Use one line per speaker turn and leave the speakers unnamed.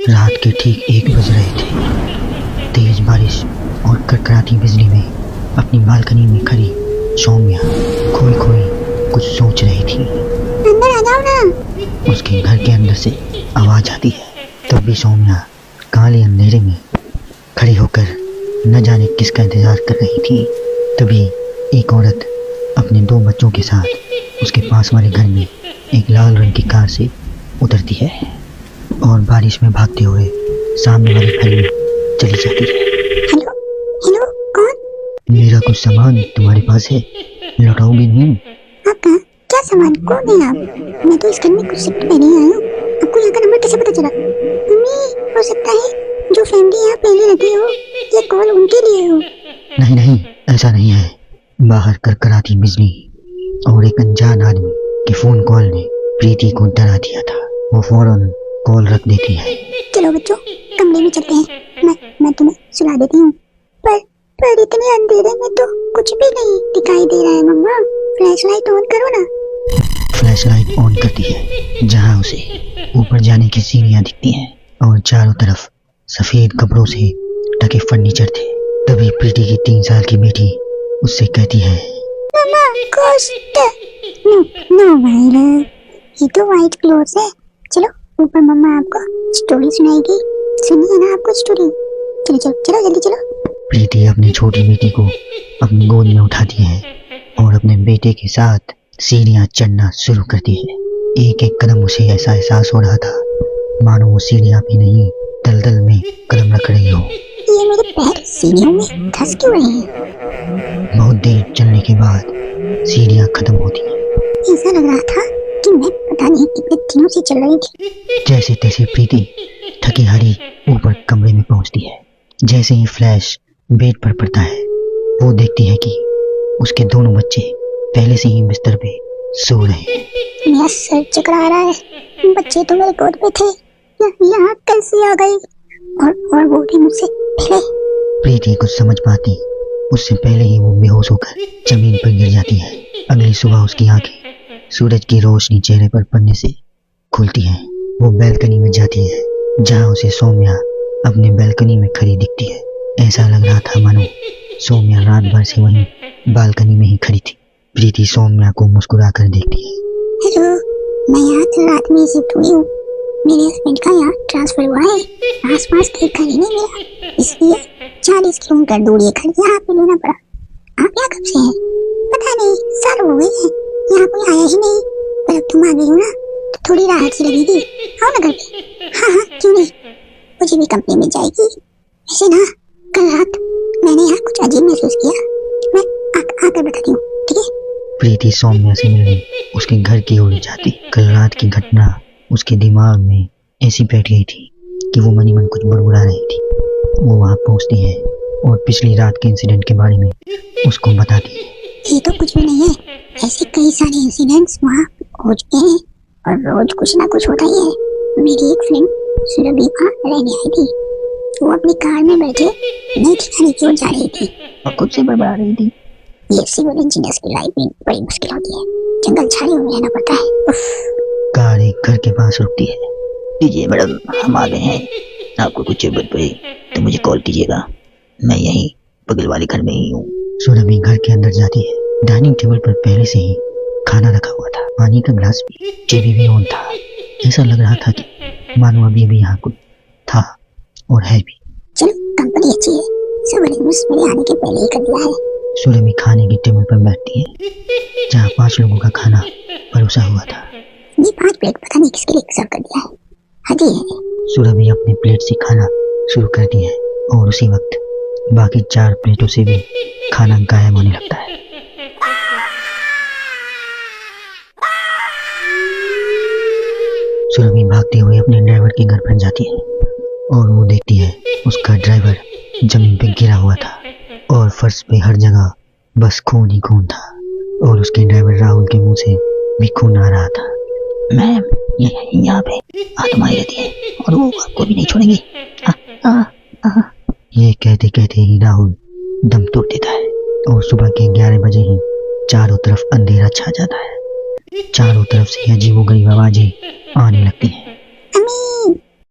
रात के ठीक 1 बज रहे थे। तेज बारिश और कड़कड़ाती बिजली में अपनी बालकनी में खड़ी सौम्या खोई खोई कुछ सोच रही थी।
अंदर आ जाओ ना।
उसके घर के अंदर से आवाज आती है। तब भी सौम्या काले अंधेरे में खड़ी होकर न जाने किसका इंतजार कर रही थी। तभी एक औरत अपने 2 बच्चों के साथ उसके पास वाले घर में एक लाल रंग की कार से उतरती है और बारिश में भागते हुए सामने वाले घर में चली जाती है।
हेलो हेलो, कौन?
मेरा कुछ सामान तुम्हारे पास है, लौटाओगे नहीं?
आपका क्या सामान? कौन है आप? मैं तो इस घर में कुछ शिफ्ट में नहीं आई हूँ। आपको यहाँ का नंबर कैसे पता चला? मम्मी, हो सकता है जो फैमिली यहाँ पहले रहती हो ये कॉल उनके लिए हो।
नहीं नहीं, ऐसा नहीं है। बाहर कड़कड़ाती बिजली और एक अनजान आदमी के फोन कॉल ने प्रीति को डरा दिया था। वो फौरन कॉल रख देती है।
चलो बच्चों, कमरे में चलते हैं। मैं तुम्हें सुला देती हूँ। पर इतने अंधेरे में तो कुछ भी नहीं दिखाई दे रहा है। मम्मा, फ्लैशलाइट ऑन करो ना।
फ्लैशलाइट ऑन करती है, जहाँ उसे ऊपर जाने की सीढ़ियाँ दिखती हैं और चारों तरफ सफेद कपड़ों से ढके फर्नीचर थे। तभी प्रीति की 3 साल की बेटी उससे कहती है,
मम्मा, गोश्त। नो भाई, ये तो व्हाइट क्लोथ्स है। चलो ऊपर, मम्मा आपको स्टोरी सुनाएगी। सुनिए ना आपको स्टोरी। चलो चलो चलो, जल्दी चलो।
प्रीति अपनी छोटी बेटी को अपनी गोद में उठाती है और अपने बेटे के साथ सीढ़ियाँ चढ़ना शुरू करती है। एक एक कदम उसे ऐसा एहसास हो रहा था मानो वो सीढ़ियाँ भी नहीं दलदल में कदम रख रही हो।
ये मेरे पैर सीढ़ियों में धंस क्यों रहे हैं?
बहुत देर चलने के बाद सीढ़ियाँ खत्म होती हैं।
ऐसा लग रहा था कि मैं पता नहीं कितने दिनों से चल रही थी।
जैसे तैसे प्रीति थकी हारी ऊपर कमरे में पहुंचती है। जैसे ही फ्लैश बेड पर पड़ता है, वो देखती है कि उसके दोनों बच्चे पहले से ही बिस्तर पे सो रहे हैं।
मेरा सर चकरा रहा है। बच्चे तो मेरे गोद में थे, यहाँ कैसे आ गई? और वो भी मुझसे पहले।
प्रीति कुछ समझ पाती उससे पहले ही वो बेहोश होकर जमीन पर गिर जाती है। अगली सुबह उसकी आंखें सूरज की रोशनी चेहरे पर पड़ने से खुलती हैं। वो बैल्कनी में जाती है, जहाँ उसे सौम्या अपने बैल्कनी में खड़ी दिखती है। ऐसा लग रहा था मानो सौम्या रात भर से वहीं बालकनी में ही खड़ी थी। प्रीति सौम्या को मुस्कुरा कर देखती है।
हेलो, मैं यहाँ कल रात में शिफ्ट हुई हूँ। मेरे हस्बैंड का यहाँ ट्रांसफर हुआ है। आसपास कहीं घर ही नहीं मिला, इसलिए 40 किलोमीटर दूर ये घर यहाँ पे लेना पड़ा। आप यहाँ कब से हैं? पता नहीं, साल हो गए हैं, यहाँ कोई आया ही नहीं। पर अब तुम आ गई हो ना, तो थोड़ी राहत सी लगेगी। आओ ना घर पे। हाँ, क्यों नहीं, मुझे भी कंपनी मिल जाएगी। वैसे ना, कल रात मैंने यहाँ कुछ अजीब महसूस किया। मैं आकर बताती हूँ, ठीक है?
प्रीति सौम्या से मिलने उसके घर की ओर जाती। कल रात की घटना उसके दिमाग में ऐसी बैठ गई थी कि वो मनी मन कुछ बड़बड़ा रही थी। वो वहाँ पहुँचती है और पिछली रात के इंसिडेंट के बारे में उसको बताती है।
ये तो कुछ भी नहीं है, ऐसे कई सारे इंसिडेंट्स वहाँ हो चुके हैं और रोज कुछ ना कुछ होता ही है। मेरी एक फ्रेंड सुरभि वहाँ रहने आई थी। वो अपनी कार में बैठे नई ठिकाने की ओर जा रही थी और खुद से बड़बड़ा रही थी। ये सिविल इंजीनियर्स की लाइफ में बड़ी मुश्किल होती है, जंगल झाड़ियों में रहना पड़ता है।
कार एक घर के पास रुकती है। लीजिए मैडम, हम आ गए हैं। आपको कुछ जरूरत पड़े तो मुझे कॉल कीजिएगा, मैं यहीं बगल वाले घर में ही हूँ। सुरभि घर के अंदर जाती है। डाइनिंग टेबल पर पहले से ही खाना रखा हुआ था, पानी का गिलास भी, टीवी भी ऑन था। ऐसा लग रहा था कि मानो अभी भी यहाँ कुछ था और है भी।
चलो, कंपनी अच्छी है, सब अरेंजमेंट्स मेरे आने के पहले ही कर दिया है।
सुरभि खाने की टेबल पर बैठती है, जहाँ 5 लोगों का खाना परोसा हुआ था।
ये 5 प्लेट पता नहीं किसके लिए सर्व कर दिया है। हाँ जी है।
सुरभि अपने प्लेट से खाना शुरू करती है और उसी वक्त बाकी 4 प्लेटों से भी खाना गायब होने लगता है। सुरभि भागते हुए अपने ड्राइवर के घर पर जाती है और वो देखती है उसका ड्राइवर जमीन पे गिरा हुआ था और फर्श पे हर जगह बस खून ही खून था और उसके ड्राइवर राहुल के मुंह से भी खून आ रहा था। मैम, यहाँ पे आत्माएं रहती है और वो आपको भी नहीं छोड़ेंगी। ये कहते कहते ही राहुल दम तोड़ देता है और सुबह के 11 बजे ही चारों तरफ अंधेरा छा जाता है। चारों तरफ से अजीबोगरीब आवाजें आने लगती हैं।
अम्मी,